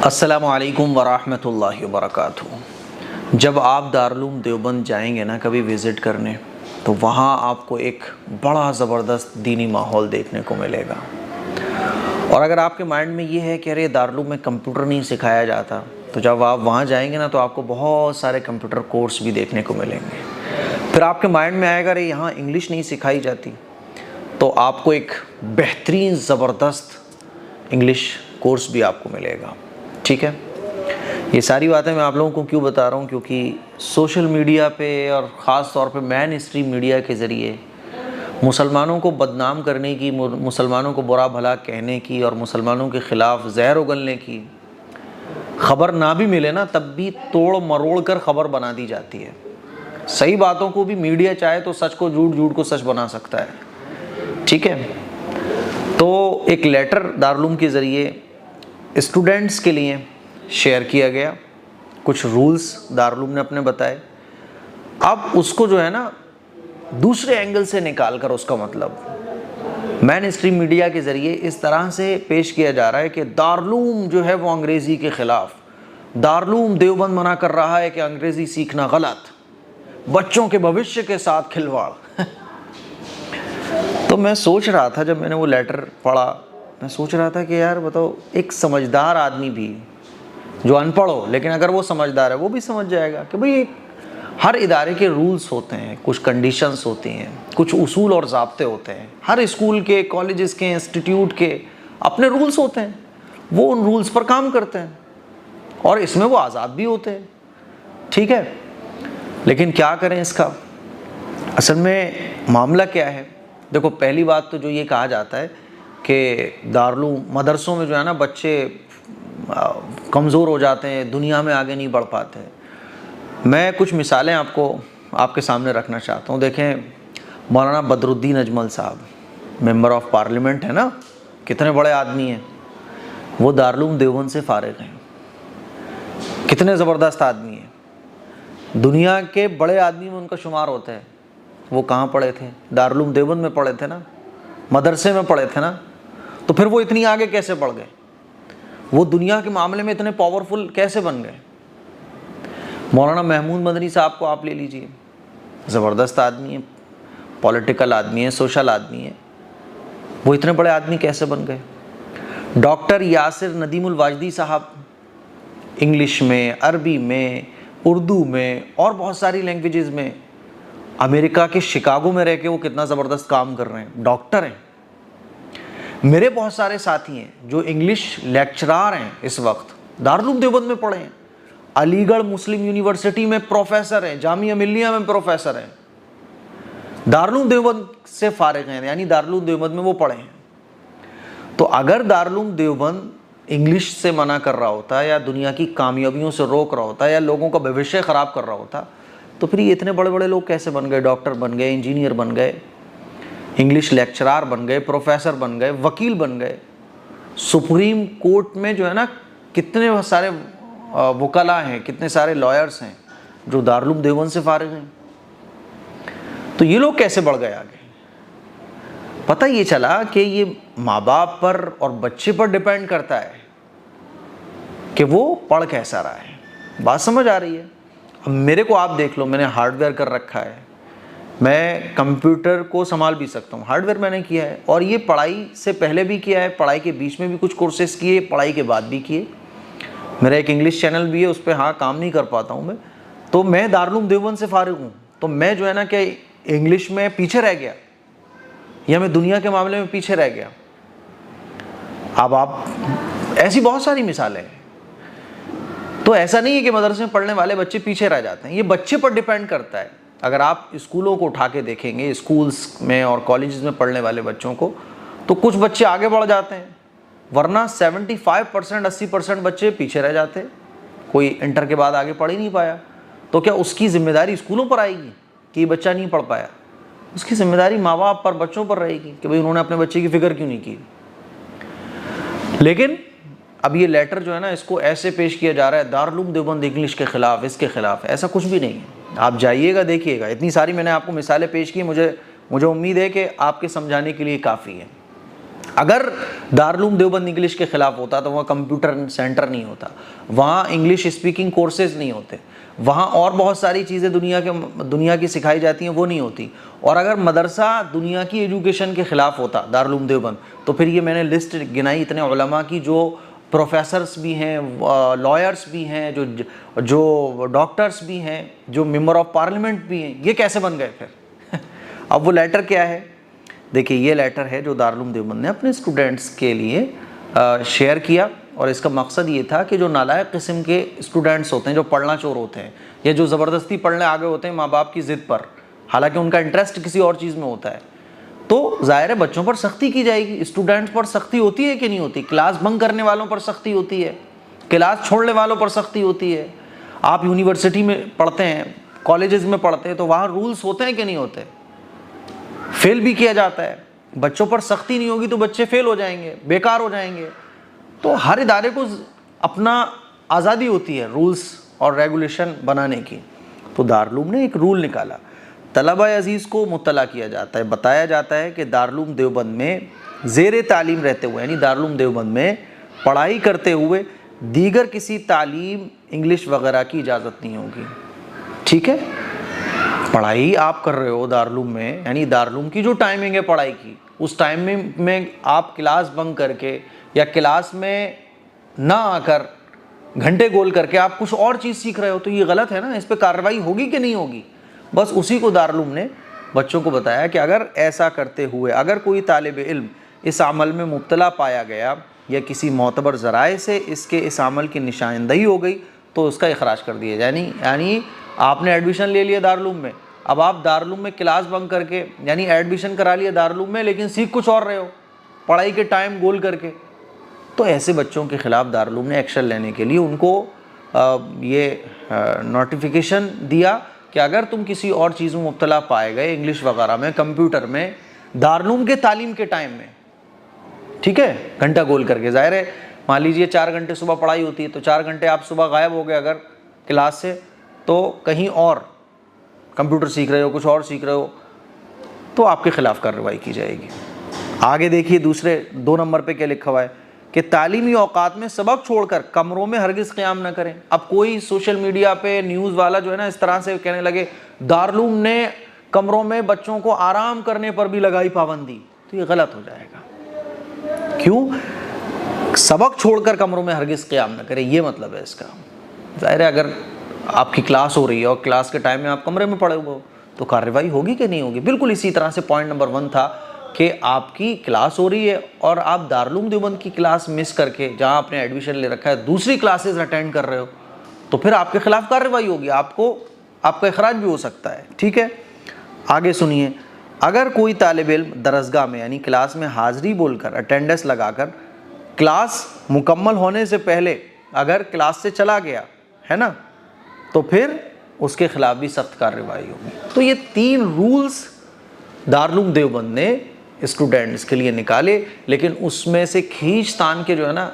السلام علیکم ورحمۃ اللہ وبرکاتہ۔ جب آپ دارالعلوم دیوبند جائیں گے نا کبھی وزٹ کرنے، تو وہاں آپ کو ایک بڑا زبردست دینی ماحول دیکھنے کو ملے گا۔ اور اگر آپ کے مائنڈ میں یہ ہے کہ ارے دارالعلوم میں کمپیوٹر نہیں سکھایا جاتا، تو جب آپ وہاں جائیں گے نا تو آپ کو بہت سارے کمپیوٹر کورس بھی دیکھنے کو ملیں گے۔ پھر آپ کے مائنڈ میں آئے گا ارے یہاں انگلش نہیں سکھائی جاتی، تو آپ کو ایک بہترین زبردست انگلش کورس بھی آپ کو ملے گا۔ ٹھیک ہے، یہ ساری باتیں میں آپ لوگوں کو کیوں بتا رہا ہوں، کیونکہ سوشل میڈیا پہ اور خاص طور پہ مین اسٹریم میڈیا کے ذریعے مسلمانوں کو بدنام کرنے کی، مسلمانوں کو برا بھلا کہنے کی اور مسلمانوں کے خلاف زہر اگلنے کی خبر نہ بھی ملے نا، تب بھی توڑ مروڑ کر خبر بنا دی جاتی ہے۔ صحیح باتوں کو بھی میڈیا چاہے تو سچ کو جھوٹ، جھوٹ کو سچ بنا سکتا ہے۔ ٹھیک ہے، تو ایک لیٹر دارالعلوم کے ذریعے اسٹوڈنٹس کے لیے شیئر کیا گیا، کچھ رولز دارالعلوم نے اپنے بتائے۔ اب اس کو جو ہے نا دوسرے اینگل سے نکال کر اس کا مطلب مین اسٹریم میڈیا کے ذریعے اس طرح سے پیش کیا جا رہا ہے کہ دارالعلوم جو ہے وہ انگریزی کے خلاف، دارالعلوم دیوبند منع کر رہا ہے کہ انگریزی سیکھنا غلط، بچوں کے بھوشیہ کے ساتھ کھلواڑ۔ تو میں سوچ رہا تھا جب میں نے وہ لیٹر پڑھا، میں سوچ رہا تھا کہ یار بتاؤ، ایک سمجھدار آدمی بھی جو ان پڑھ ہو، لیکن اگر وہ سمجھدار ہے وہ بھی سمجھ جائے گا کہ بھئی ہر ادارے کے رولز ہوتے ہیں، کچھ کنڈیشنز ہوتی ہیں، کچھ اصول اور ضابطے ہوتے ہیں۔ ہر اسکول کے، کالجز کے، انسٹیٹیوٹ کے اپنے رولز ہوتے ہیں، وہ ان رولز پر کام کرتے ہیں اور اس میں وہ آزاد بھی ہوتے ہیں۔ ٹھیک ہے، لیکن کیا کریں اس کا؟ اصل میں معاملہ کیا ہے؟ دیکھو، پہلی بات تو جو یہ کہا جاتا ہے کہ دارالعلوم مدرسوں میں جو ہے نا بچے کمزور ہو جاتے ہیں، دنیا میں آگے نہیں بڑھ پاتے۔ میں کچھ مثالیں آپ کے سامنے رکھنا چاہتا ہوں۔ دیکھیں، مولانا بدر الدین اجمل صاحب ممبر آف پارلیمنٹ ہے نا، کتنے بڑے آدمی ہیں، وہ دارالعلوم دیوبند سے فارغ ہیں۔ کتنے زبردست آدمی ہیں، دنیا کے بڑے آدمی میں ان کا شمار ہوتا ہے۔ وہ کہاں پڑھے تھے؟ دارالعلوم دیوبند میں پڑھے تھے نا، مدرسے میں پڑھے تھے نا، تو پھر وہ اتنی آگے کیسے بڑھ گئے؟ وہ دنیا کے معاملے میں اتنے پاورفل کیسے بن گئے؟ مولانا محمود مدنی صاحب کو آپ لے لیجئے، زبردست آدمی ہیں، پولیٹیکل آدمی ہیں، سوشل آدمی ہیں، وہ اتنے بڑے آدمی کیسے بن گئے؟ ڈاکٹر یاسر ندیم الواجدی صاحب انگلش میں، عربی میں، اردو میں اور بہت ساری لینگویجز میں امریکہ کے شکاگو میں رہ کے وہ کتنا زبردست کام کر رہے ہیں، ڈاکٹر ہیں۔ میرے بہت سارے ساتھی ہیں جو انگلش لیکچرار ہیں، اس وقت دارالعلوم دیوبند میں پڑھے ہیں، علی گڑھ مسلم یونیورسٹی میں پروفیسر ہیں، جامعہ ملیہ میں پروفیسر ہیں، دارالعلوم دیوبند سے فارغ ہیں، یعنی دارالعلوم دیوبند میں وہ پڑھے ہیں۔ تو اگر دارالعلوم دیوبند انگلش سے منع کر رہا ہوتا یا دنیا کی کامیابیوں سے روک رہا ہوتا یا لوگوں کا بھوشیہ خراب کر رہا ہوتا، تو پھر یہ اتنے بڑے بڑے لوگ کیسے بن گئے؟ ڈاکٹر بن گئے، انجینئر بن گئے، انگلش لیکچرار بن گئے، پروفیسر بن گئے، وکیل بن گئے۔ سپریم کورٹ میں جو ہے نا کتنے سارے وکلاء ہیں، کتنے سارے لائرز ہیں جو دارالعلوم دیوبند سے فارغ ہیں۔ تو یہ لوگ کیسے بڑھ گئے آگے؟ پتہ یہ چلا کہ یہ ماں باپ پر اور بچے پر ڈیپینڈ کرتا ہے کہ وہ پڑھ کیسا رہا ہے۔ بات سمجھ آ رہی ہے؟ اب میرے کو آپ دیکھ لو، میں نے ہارڈ ویئر کر رکھا ہے، میں کمپیوٹر کو سنبھال بھی سکتا ہوں، ہارڈ ویئر میں نے کیا ہے، اور یہ پڑھائی سے پہلے بھی کیا ہے، پڑھائی کے بیچ میں بھی کچھ کورسز کیے، پڑھائی کے بعد بھی کیے۔ میرا ایک انگلش چینل بھی ہے، اس پہ کام نہیں کر پاتا ہوں میں، تو میں دارالعلوم دیوبند سے فارغ ہوں، تو میں جو ہے نا کہ انگلش میں پیچھے رہ گیا یا میں دنیا کے معاملے میں پیچھے رہ گیا؟ اب آپ ایسی بہت ساری مثالیں ہیں۔ تو ایسا نہیں ہے کہ مدرسے میں پڑھنے والے بچے پیچھے رہ جاتے ہیں، یہ بچے پر ڈیپینڈ کرتا ہے۔ اگر آپ اسکولوں کو اٹھا کے دیکھیں گے، اسکولز میں اور کالجز میں پڑھنے والے بچوں کو، تو کچھ بچے آگے بڑھ جاتے ہیں، ورنہ 75% 80% بچے پیچھے رہ جاتے ہیں۔ کوئی انٹر کے بعد آگے پڑھ ہی نہیں پایا، تو کیا اس کی ذمہ داری اسکولوں پر آئے گی کہ یہ بچہ نہیں پڑھ پایا؟ اس کی ذمہ داری ماں باپ پر، بچوں پر رہے گی کہ بھئی انہوں نے اپنے بچے کی فکر کیوں نہیں کی۔ لیکن اب یہ لیٹر جو ہے نا، اس کو ایسے پیش کیا جا رہا ہے دارالعلوم دیوبند انگلش کے خلاف، اس کے خلاف، ایسا کچھ بھی نہیں ہے۔ آپ جائیے گا، دیکھیے گا، اتنی ساری میں نے آپ کو مثالیں پیش کی، مجھے امید ہے کہ آپ کے سمجھانے کے لیے کافی ہے۔ اگر دارالعلوم دیوبند انگلش کے خلاف ہوتا تو وہاں کمپیوٹر سینٹر نہیں ہوتا، وہاں انگلش اسپیکنگ کورسز نہیں ہوتے، وہاں اور بہت ساری چیزیں دنیا کی سکھائی جاتی ہیں وہ نہیں ہوتی۔ اور اگر مدرسہ دنیا کی ایجوکیشن کے خلاف ہوتا دارالعلوم دیوبند، تو پھر یہ میں نے لسٹ گنائی اتنے علماء کی، جو پروفیسرز بھی ہیں، لائرز بھی ہیں، جو ڈاکٹرز بھی ہیں، جو ممبر آف پارلیمنٹ بھی ہیں، یہ کیسے بن گئے پھر؟ اب وہ لیٹر کیا ہے؟ دیکھیے یہ لیٹر ہے جو دارالعلوم دیوبند نے اپنے اسٹوڈنٹس کے لیے شیئر کیا، اور اس کا مقصد یہ تھا کہ جو نالائق قسم کے اسٹوڈنٹس ہوتے ہیں، جو پڑھنا چور ہوتے ہیں، یا جو زبردستی پڑھنے آگے ہوتے ہیں ماں باپ کی ضد پر، حالانکہ ان کا انٹرسٹ کسی اور چیز میں ہوتا ہے، تو ظاہر ہے بچوں پر سختی کی جائے گی۔ اسٹوڈنٹس پر سختی ہوتی ہے کہ نہیں ہوتی؟ کلاس بنک کرنے والوں پر سختی ہوتی ہے، کلاس چھوڑنے والوں پر سختی ہوتی ہے۔ آپ یونیورسٹی میں پڑھتے ہیں، کالجز میں پڑھتے ہیں، تو وہاں رولز ہوتے ہیں کہ نہیں ہوتے؟ فیل بھی کیا جاتا ہے۔ بچوں پر سختی نہیں ہوگی تو بچے فیل ہو جائیں گے، بیکار ہو جائیں گے۔ تو ہر ادارے کو اپنا آزادی ہوتی ہے رولز اور ریگولیشن بنانے کی۔ تو دارالعلوم نے ایک رول نکالا، طلبہ عزیز کو مطلع کیا جاتا ہے، بتایا جاتا ہے کہ دارالعلوم دیوبند میں زیر تعلیم رہتے ہوئے، یعنی دارالعلوم دیوبند میں پڑھائی کرتے ہوئے دیگر کسی تعلیم انگلش وغیرہ کی اجازت نہیں ہوگی۔ ٹھیک ہے، پڑھائی آپ کر رہے ہو دارالعلوم میں، یعنی دارالعلوم کی جو ٹائمنگ ہے پڑھائی کی، اس ٹائم میں آپ کلاس بنک کر کے یا کلاس میں نہ آ کر گھنٹے گول کر کے آپ کچھ اور چیز سیکھ رہے ہو، تو یہ غلط ہے نا، اس پہ کارروائی ہوگی کہ نہیں ہوگی؟ بس اسی کو دارالعلوم نے بچوں کو بتایا کہ اگر ایسا کرتے ہوئے اگر کوئی طالب علم اس عمل میں مبتلا پایا گیا یا کسی معتبر ذرائع سے اس عمل کی نشاندہی ہو گئی تو اس کا اخراج کر دیا جائے۔ یعنی آپ نے ایڈمیشن لے لیا دارالعلوم میں، اب آپ دارالعلوم میں کلاس بنک کر کے، یعنی ایڈمیشن کرا لیا دارالعلوم میں لیکن سیکھ کچھ اور رہے ہو پڑھائی کے ٹائم گول کر کے، تو ایسے بچوں کے خلاف دارالعلوم نے ایکشن لینے کے لیے ان کو یہ نوٹیفیکیشن دیا کہ اگر تم کسی اور چیز میں مبتلا پائے گئے، انگلش وغیرہ میں، کمپیوٹر میں، دارالعلوم کے تعلیم کے ٹائم میں، ٹھیک ہے، گھنٹہ گول کر کے، ظاہر ہے مان لیجئے 4 گھنٹے صبح پڑھائی ہوتی ہے، تو 4 گھنٹے آپ صبح غائب ہو گئے اگر کلاس سے، تو کہیں اور کمپیوٹر سیکھ رہے ہو، کچھ اور سیکھ رہے ہو، تو آپ کے خلاف کارروائی کی جائے گی۔ آگے دیکھیے دوسرے 2 نمبر پہ کیا لکھا ہوا ہے کہ تعلیمی اوقات میں سبق چھوڑ کر کمروں میں ہرگز قیام نہ کریں۔ اب کوئی سوشل میڈیا پہ نیوز والا جو ہے نا اس طرح سے کہنے لگے دارالعلوم نے کمروں میں بچوں کو آرام کرنے پر بھی لگائی پابندی، تو یہ غلط ہو جائے گا۔ کیوں؟ سبق چھوڑ کر کمروں میں ہرگز قیام نہ کریں، یہ مطلب ہے اس کا۔ ظاہر ہے اگر آپ کی کلاس ہو رہی ہے اور کلاس کے ٹائم میں آپ کمرے میں پڑے ہوئے ہو تو کارروائی ہوگی کہ نہیں ہوگی؟ بالکل اسی طرح سے پوائنٹ نمبر 1 تھا کہ آپ کی کلاس ہو رہی ہے اور آپ دارالعلوم دیوبند کی کلاس مس کر کے، جہاں آپ نے ایڈمیشن لے رکھا ہے، دوسری کلاسز اٹینڈ کر رہے ہو، تو پھر آپ کے خلاف کارروائی ہوگی، آپ کا اخراج بھی ہو سکتا ہے۔ ٹھیک ہے، آگے سنیے، اگر کوئی طالب علم درسگاہ میں یعنی کلاس میں حاضری بول کر، اٹینڈنس لگا کر، کلاس مکمل ہونے سے پہلے اگر کلاس سے چلا گیا ہے نا، تو پھر اس کے خلاف بھی سخت کارروائی ہوگی۔ تو یہ 3 رولز دارالعلوم دیوبند نے اسٹوڈنٹس کے لیے نکالے، لیکن اس میں سے کھینچ تان کے جو ہے نا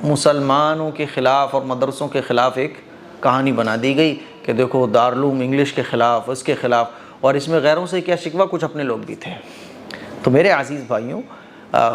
مسلمانوں کے خلاف اور مدرسوں کے خلاف ایک کہانی بنا دی گئی کہ دیکھو دارالعلوم انگلش کے خلاف، اس کے خلاف، اور اس میں غیروں سے کیا شکوہ، کچھ اپنے لوگ بھی تھے۔ تو میرے عزیز بھائیوں،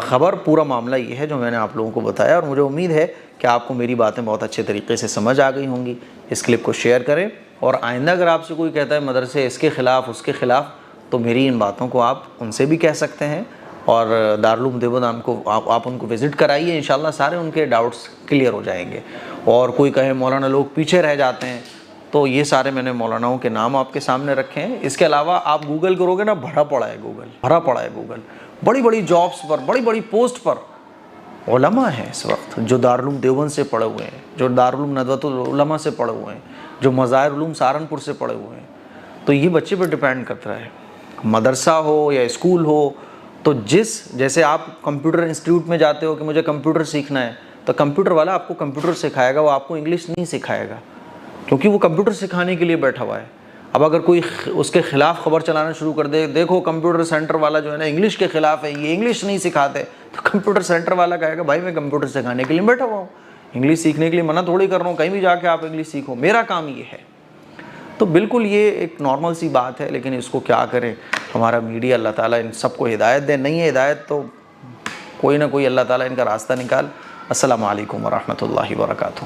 خبر پورا معاملہ یہ ہے جو میں نے آپ لوگوں کو بتایا، اور مجھے امید ہے کہ آپ کو میری باتیں بہت اچھے طریقے سے سمجھ آ گئی ہوں گی۔ اس کلپ کو شیئر کریں، اور آئندہ اگر آپ سے کوئی کہتا ہے مدرسے اس کے خلاف، اس کے خلاف، تو میری ان باتوں کو آپ ان سے بھی کہہ سکتے ہیں، اور دارالعلوم دیوبند آپ ان کو وزٹ کرائیے، انشاءاللہ سارے ان کے ڈاؤٹس کلیئر ہو جائیں گے۔ اور کوئی کہے مولانا لوگ پیچھے رہ جاتے ہیں، تو یہ سارے میں نے مولاناؤں کے نام آپ کے سامنے رکھے ہیں۔ اس کے علاوہ آپ گوگل کرو گے نا، بھرا پڑا ہے گوگل، بڑی بڑی جابس پر، بڑی بڑی پوسٹ پر علماء ہیں اس وقت جو دارالعلوم دیوبند سے پڑھے ہوئے ہیں، جو دارالعلوم ندوۃ العلماء سے پڑھے ہوئے ہیں، جو مظاہر علوم سہارنپور سے پڑھے ہوئے ہیں۔ تو یہ بچے پر ڈیپینڈ کرتا ہے، مدرسہ ہو یا اسکول ہو، تو جیسے آپ کمپیوٹر انسٹیٹیوٹ میں جاتے ہو کہ مجھے کمپیوٹر سیکھنا ہے، تو کمپیوٹر والا آپ کو کمپیوٹر سکھائے گا، وہ آپ کو انگلش نہیں سکھائے گا، کیونکہ وہ کمپیوٹر سکھانے کے لیے بیٹھا ہوا ہے۔ اب اگر کوئی اس کے خلاف خبر چلانا شروع کر دے، دیکھو کمپیوٹر سینٹر والا جو ہے نا انگلش کے خلاف ہے، یہ انگلش نہیں سکھاتے، تو کمپیوٹر سینٹر والا کہے گا بھائی میں کمپیوٹر سکھانے کے لیے بیٹھا ہوا ہوں، انگلش سیکھنے کے لیے منع تھوڑی کر رہا ہوں، کہیں بھی جا کے آپ انگلش سیکھو، میرا کام یہ ہے۔ تو بالکل یہ ایک نارمل سی بات ہے، لیکن اس کو کیا کریں، ہمارا میڈیا، اللہ تعالیٰ ان سب کو ہدایت دے، نہیں ہے ہدایت تو کوئی نہ کوئی اللہ تعالیٰ ان کا راستہ نکال۔ السلام علیکم ورحمۃ اللہ وبرکاتہ۔